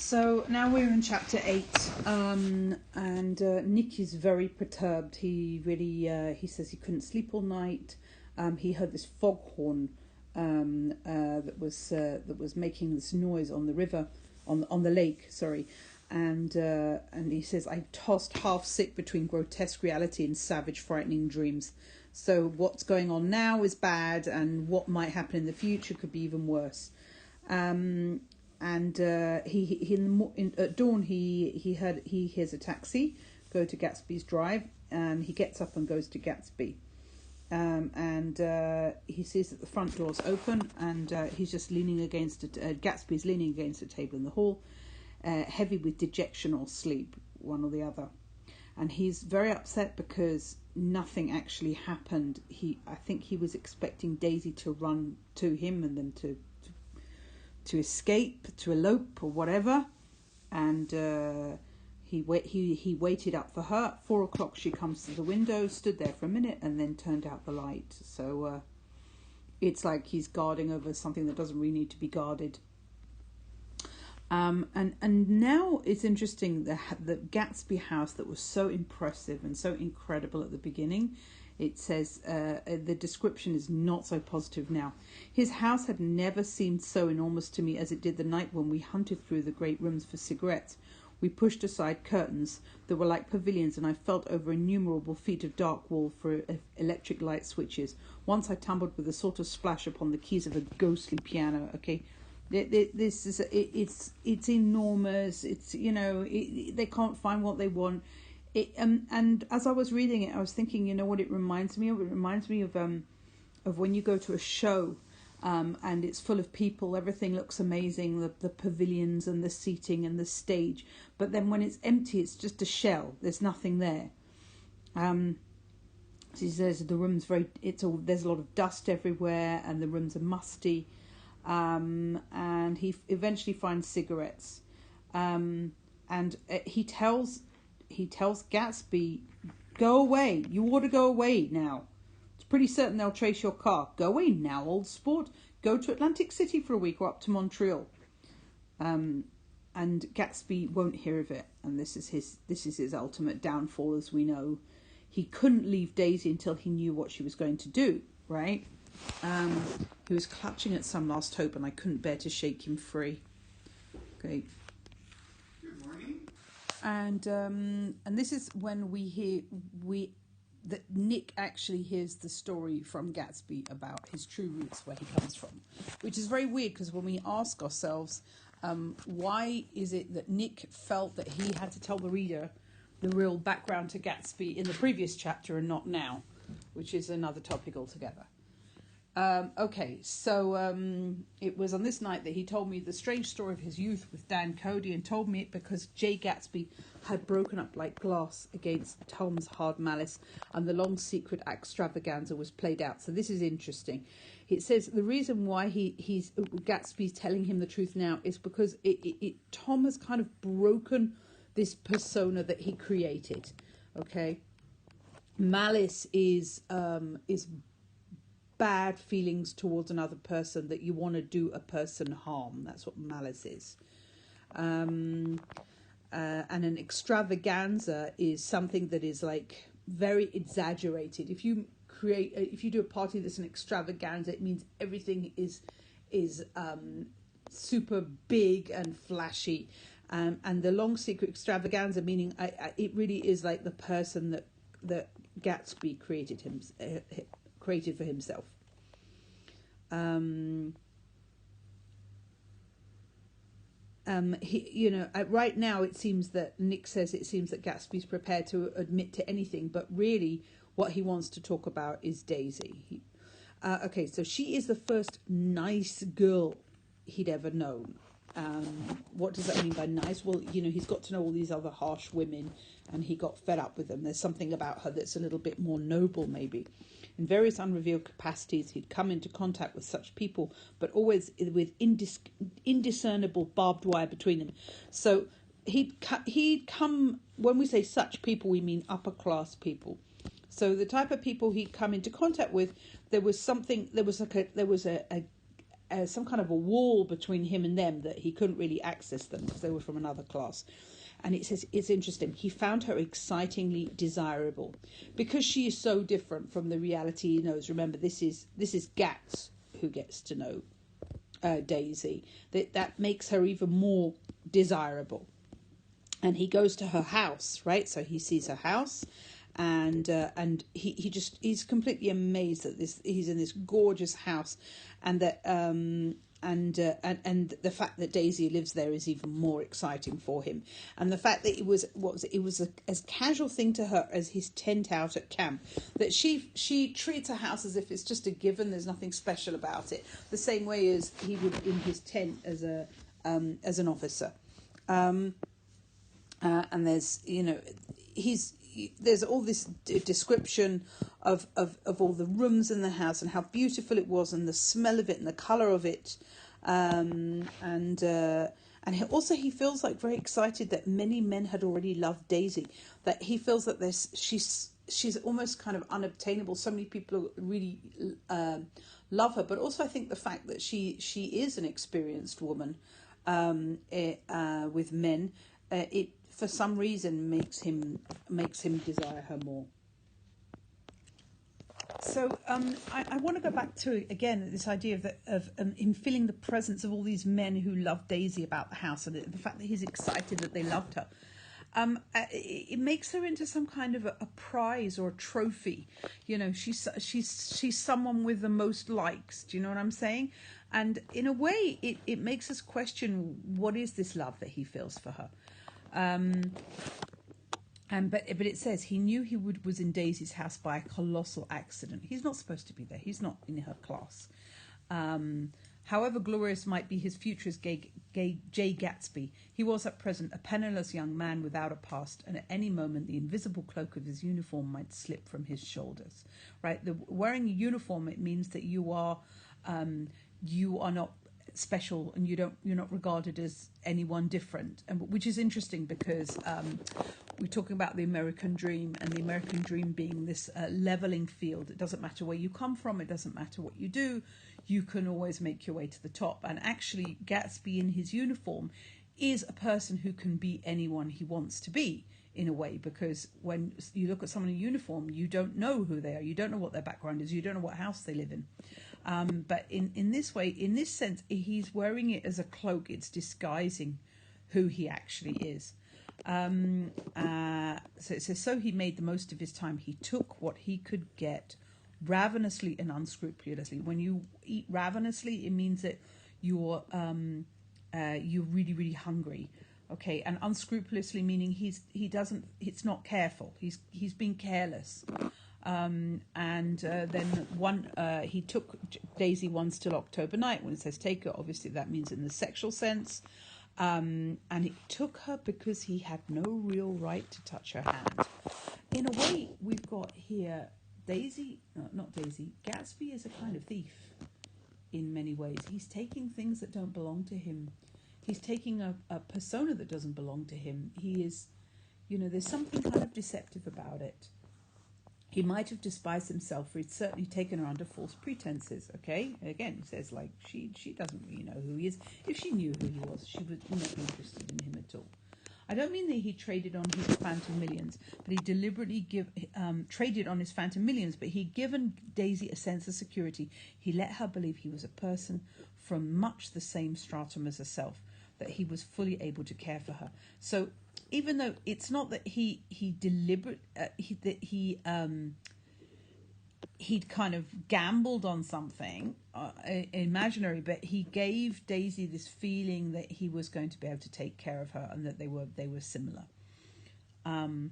So now we're in chapter 8, and Nick is very perturbed. He really he says he couldn't sleep all night. He heard this foghorn that was making this noise on the river, on the lake. Sorry, and he says, I tossed half sick between grotesque reality and savage, frightening dreams. So what's going on now is bad, and what might happen in the future could be even worse. And at dawn he hears a taxi go to Gatsby's drive, and he gets up and goes to Gatsby, and he sees that the front door's open, and he's just leaning against Gatsby's leaning against a table in the hall, heavy with dejection or sleep, one or the other, and he's very upset because nothing actually happened. I think he was expecting Daisy to run to him and then to escape, to elope or whatever, and he waited up for her. At 4:00 she comes to the window, stood there for a minute, and then turned out the light. So it's like he's guarding over something that doesn't really need to be guarded. And now it's interesting, the Gatsby house that was so impressive and so incredible at the beginning. It says the description is not so positive now. His house had never seemed so enormous to me as it did the night when we hunted through the great rooms for cigarettes. We pushed aside curtains that were like pavilions, and I felt over innumerable feet of dark wall for electric light switches. Once I tumbled with a sort of splash upon the keys of a ghostly piano. Okay, this is it's enormous. It's they can't find what they want. And as I was reading it, I was thinking, what it reminds me of? It reminds me of when you go to a show, and it's full of people. Everything looks amazing, the pavilions and the seating and the stage. But then when it's empty, it's just a shell. There's nothing there. He says the room's there's a lot of dust everywhere, and the rooms are musty. And he eventually finds cigarettes, and he tells Gatsby, go away. You ought to go away now. It's pretty certain they'll trace your car. Go away now, old sport. Go to Atlantic City for a week or up to Montreal. And Gatsby won't hear of it. And this is his ultimate downfall, as we know. He couldn't leave Daisy until he knew what she was going to do, right? He was clutching at some last hope, and I couldn't bear to shake him free. Okay. And this is when that Nick actually hears the story from Gatsby about his true roots, where he comes from, which is very weird, because when we ask ourselves, why is it that Nick felt that he had to tell the reader the real background to Gatsby in the previous chapter and not now, which is another topic altogether. So it was on this night that he told me the strange story of his youth with Dan Cody, and told me it because Jay Gatsby had broken up like glass against Tom's hard malice, and the long secret extravaganza was played out. So this is interesting. It says the reason why Gatsby's telling him the truth now is because Tom has kind of broken this persona that he created. Okay, malice is bad feelings towards another person, that you want to do a person harm. That's what malice is. And an extravaganza is something that is like very exaggerated. If you do a party that's an extravaganza, it means everything is super big and flashy. And the long secret extravaganza, meaning it really is like the person that Gatsby created for himself. Right now it seems that Nick says it seems that Gatsby's prepared to admit to anything, but really what he wants to talk about is Daisy. So she is the first nice girl he'd ever known. What does that mean by nice? Well, he's got to know all these other harsh women, and he got fed up with them. There's something about her that's a little bit more noble, maybe. In various unrevealed capacities, he'd come into contact with such people, but always with indiscernible barbed wire between them. So he'd come, when we say such people, we mean upper class people. So the type of people he'd come into contact with, there was some kind of a wall between him and them, that he couldn't really access them because they were from another class. And it says, it's interesting, he found her excitingly desirable because she is so different from the reality he knows. Remember, this is Gats who gets to know Daisy. That makes her even more desirable. And he goes to her house, right? So he sees her house, and he's completely amazed that he's in this gorgeous house, and that and the fact that Daisy lives there is even more exciting for him. And the fact that it was as casual thing to her as his tent out at camp, that she treats her house as if it's just a given. There's nothing special about it, the same way as he would in his tent as an officer. And there's there's all this description of all the rooms in the house and how beautiful it was, and the smell of it and the colour of it, and he feels like very excited that many men had already loved Daisy, that he feels that she's almost kind of unobtainable. So many people really love her, but also I think the fact that she is an experienced woman with men, it for some reason makes him desire her more. So I want to go back to again this idea of him feeling the presence of all these men who love Daisy about the house, and the fact that he's excited that they loved her. It makes her into some kind of a prize or a trophy. She's someone with the most likes. Do you know what I'm saying? And in a way, it makes us question, what is this love that he feels for her? But it says he knew he was in Daisy's house by a colossal accident. He's not supposed to be there. He's not in her class. However glorious might be his future as Jay Gatsby, he was at present a penniless young man without a past, and at any moment the invisible cloak of his uniform might slip from his shoulders. Right? Wearing a uniform, it means that you are not special, and you're not regarded as anyone different, and which is interesting because we're talking about the American dream, and the American dream being this leveling field. It doesn't matter where you come from, it doesn't matter what you do, you can always make your way to the top. And actually Gatsby in his uniform is a person who can be anyone he wants to be, in a way, because when you look at someone in uniform, you don't know who they are, you don't know what their background is, you don't know what house they live in. But in this way, in this sense, he's wearing it as a cloak. It's disguising who he actually is. So it says, so he made the most of his time. He took what he could get ravenously and unscrupulously. When you eat ravenously, it means that you're really, really hungry. Okay, and unscrupulously meaning it's not careful. He's being careless. Then he took Daisy once till October night. When it says take her, obviously that means in the sexual sense. And it took her because he had no real right to touch her hand. In a way, we've got here Gatsby is a kind of thief in many ways. He's taking things that don't belong to him. He's taking a persona that doesn't belong to him. He is, there's something kind of deceptive about it. He might have despised himself, for he'd certainly taken her under false pretenses, okay? Again, he says, like, she doesn't really know who he is. If she knew who he was, she would not be interested in him at all. I don't mean that he traded on his phantom millions, but he deliberately traded on his phantom millions, but he'd given Daisy a sense of security. He let her believe he was a person from much the same stratum as herself, that he was fully able to care for her. So even though it's not that he'd kind of gambled on something imaginary, but he gave Daisy this feeling that he was going to be able to take care of her, and that they were similar. The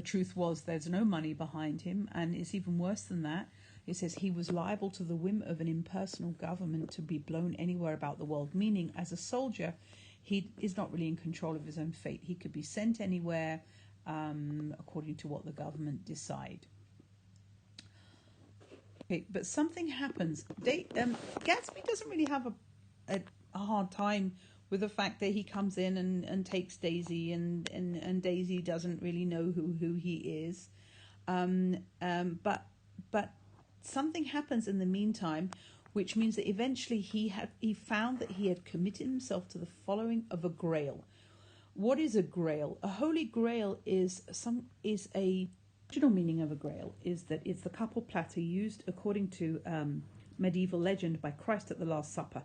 truth was, there's no money behind him, and it's even worse than that. It says he was liable to the whim of an impersonal government to be blown anywhere about the world, meaning as a soldier, he is not really in control of his own fate. He could be sent anywhere according to what the government decide. Okay, but something happens. Gatsby doesn't really have a hard time with the fact that he comes in and takes Daisy, and Daisy doesn't really know who he is. But something happens in the meantime, which means that eventually he found that he had committed himself to the following of a grail. What is a grail? A holy grail is a original meaning of a grail is that it's the copper platter used according to medieval legend by Christ at the Last Supper.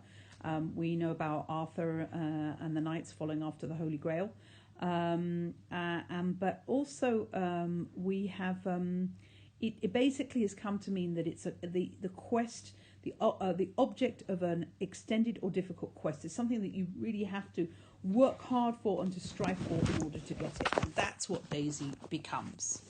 We know about Arthur and the knights following after the Holy Grail, but also we have it basically has come to mean that it's the quest. The object of an extended or difficult quest is something that you really have to work hard for and to strive for in order to get it. And that's what Daisy becomes.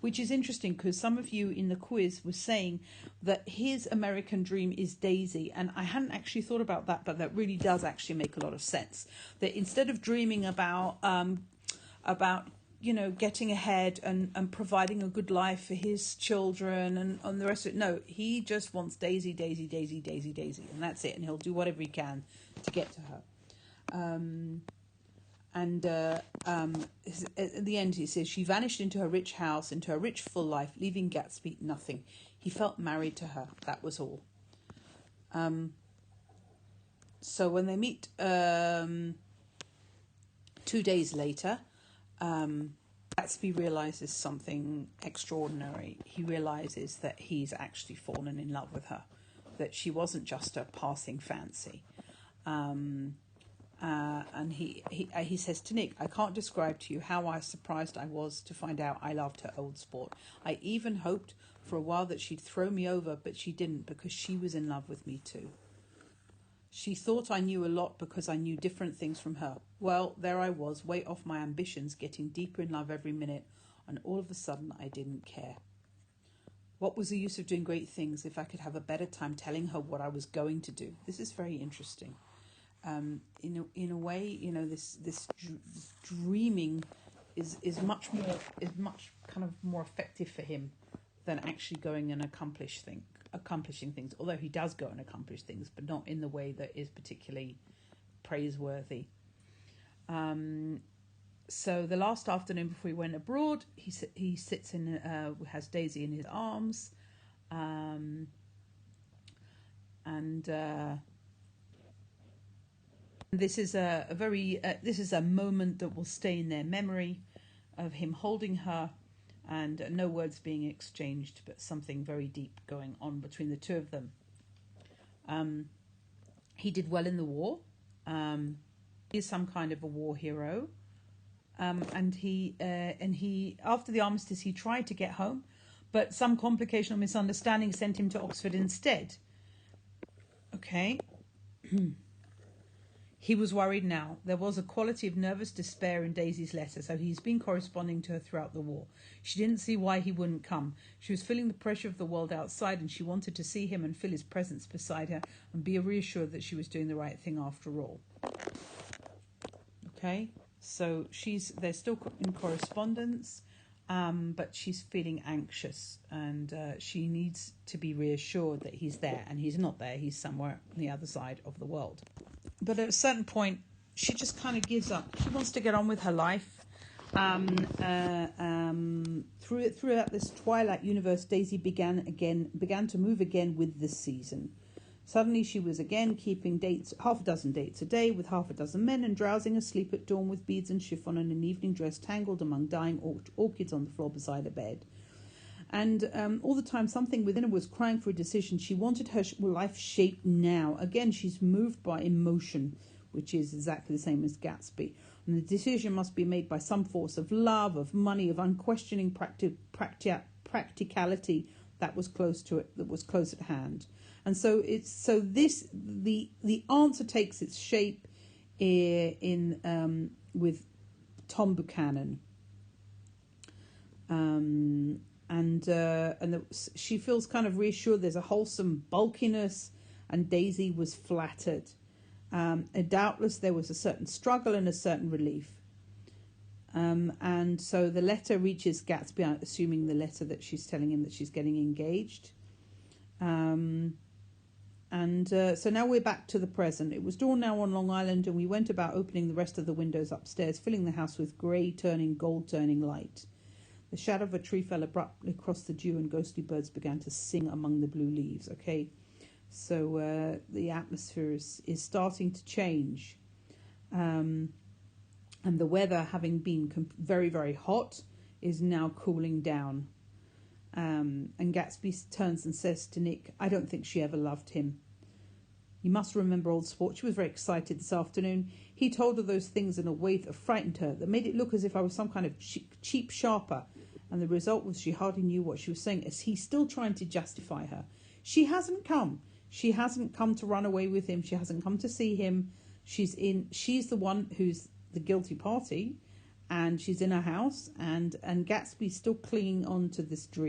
Which is interesting because some of you in the quiz were saying that his American dream is Daisy. And I hadn't actually thought about that, but that really does actually make a lot of sense. That instead of dreaming about getting ahead and providing a good life for his children and the rest of it. No, he just wants Daisy, Daisy, Daisy, Daisy, Daisy. And that's it. And he'll do whatever he can to get to her. At the end, he says, she vanished into her rich house, into her rich full life, leaving Gatsby nothing. He felt married to her. That was all. So when they meet 2 days later, Gatsby realizes something extraordinary. He realizes that he's actually fallen in love with her, that she wasn't just a passing fancy. And he says to Nick, I can't describe to you how surprised I was to find out I loved her old sport. I even hoped for a while that she'd throw me over, but she didn't, because she was in love with me too. She thought I knew a lot because I knew different things from her. Well, there I was, way off my ambitions, getting deeper in love every minute, and all of a sudden I didn't care. What was the use of doing great things if I could have a better time telling her what I was going to do? This is very interesting. In a way, this dreaming is much kind of more effective for him than actually going and accomplishing things. Although he does go and accomplish things, but not in the way that is particularly praiseworthy. So the last afternoon before he went abroad, he sits has Daisy in his arms, this is this is a moment that will stay in their memory, of him holding her, and no words being exchanged, but something very deep going on between the two of them. He did well in the war. He is some kind of a war hero. And he after the armistice, he tried to get home, but some complication or misunderstanding sent him to Oxford instead. Okay. He was worried now. There was a quality of nervous despair in Daisy's letter, so he's been corresponding to her throughout the war. She didn't see why he wouldn't come. She was feeling the pressure of the world outside, and she wanted to see him and feel his presence beside her and be reassured that she was doing the right thing after all. Okay, so they're still in correspondence, but she's feeling anxious, and she needs to be reassured that he's there, and he's not there. He's somewhere on the other side of the world. But at a certain point, she just kind of gives up. She wants to get on with her life. Throughout this twilight universe, Daisy began to move again with the season. Suddenly she was again keeping half a dozen dates a day with half a dozen men, and drowsing asleep at dawn with beads and chiffon and an evening dress tangled among dying orchids on the floor beside her bed. And all the time something within her was crying for a decision. She wanted her life shaped now. Again, she's moved by emotion, which is exactly the same as Gatsby. And the decision must be made by some force of love, of money, of unquestioning practicality that was close to it, that was close at hand. And so the answer takes its shape with Tom Buchanan. She feels kind of reassured. There's a wholesome bulkiness, and Daisy was flattered. And doubtless there was a certain struggle and a certain relief. And so the letter reaches Gatsby, assuming the letter that she's telling him that she's getting engaged. So now we're back to the present. It was dawn now on Long Island, and we went about opening the rest of the windows upstairs, filling the house with grey turning, gold turning light. The shadow of a tree fell abruptly across the dew, and ghostly birds began to sing among the blue leaves. Okay, so the atmosphere is starting to change. And the weather, having been very, very hot, is now cooling down. And Gatsby turns and says to Nick, I don't think she ever loved him. You must remember old sport. She was very excited this afternoon. He told her those things in a way that frightened her, that made it look as if I was some kind of cheap sharper. And the result was she hardly knew what she was saying, as he's still trying to justify her. She hasn't come. She hasn't come to run away with him. She hasn't come to see him. She's the one who's the guilty party, and she's in her house, and Gatsby's still clinging on to this dream.